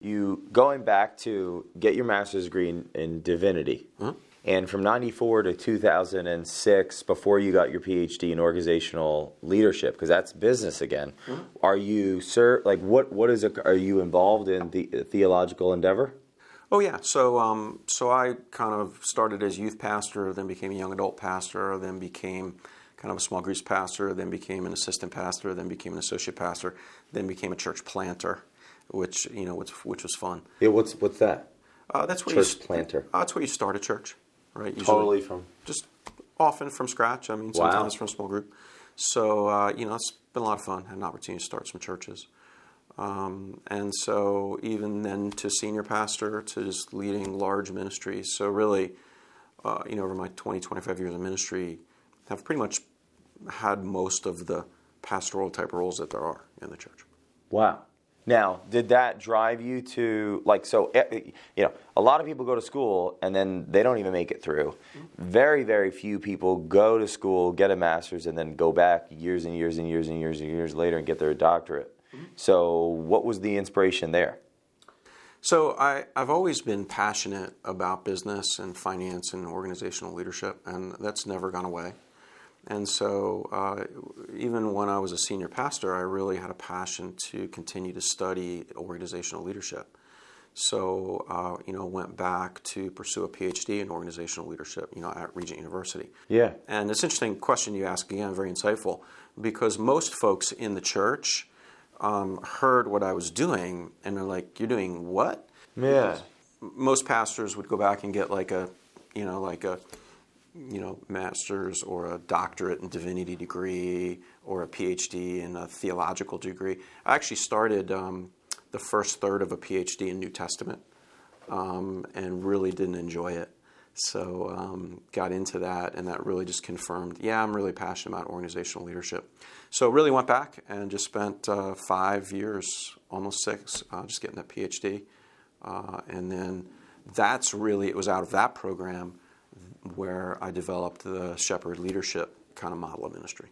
You going back to get your master's degree in divinity, and from 94 to 2006, before you got your PhD in organizational leadership, because that's business again. Are you, sir, like what is it? Are you involved in the theological endeavor? Oh yeah, so I kind of started as youth pastor, then became a young adult pastor, then became kind of a small groups pastor, then became an assistant pastor, then became an associate pastor, then became a church planter, which was fun. Yeah, what's that? That's where church planter. That's where you start a church, right? Usually, Totally from just often from scratch. I mean, sometimes from a small group. So it's been a lot of fun. Had an opportunity to start some churches. And so even then to senior pastor, to just leading large ministries. So really, over my 20, 25 years of ministry, I've pretty much had most of the pastoral type roles that there are in the church. Wow. Now, did that drive you to, a lot of people go to school and then they don't even make it through. Very, very few people go to school, get a master's, and then go back years and years and years and years and years later and get their doctorate. So what was the inspiration there? So I've always been passionate about business and finance and organizational leadership, and that's never gone away. And so even when I was a senior pastor, I really had a passion to continue to study organizational leadership. So, went back to pursue a PhD in organizational leadership, at Regent University. Yeah. And it's an interesting question you ask, again, very insightful, because most folks in the church heard what I was doing, and they're like, "You're doing what?" Yeah. Most pastors would go back and get like a master's or a doctorate in divinity degree or a PhD in a theological degree. I actually started the first third of a PhD in New Testament and really didn't enjoy it. So got into that, and that really just confirmed, I'm really passionate about organizational leadership. So really went back and just spent 5 years, almost 6, just getting that PhD. And then it was out of that program where I developed the shepherd leadership kind of model of ministry.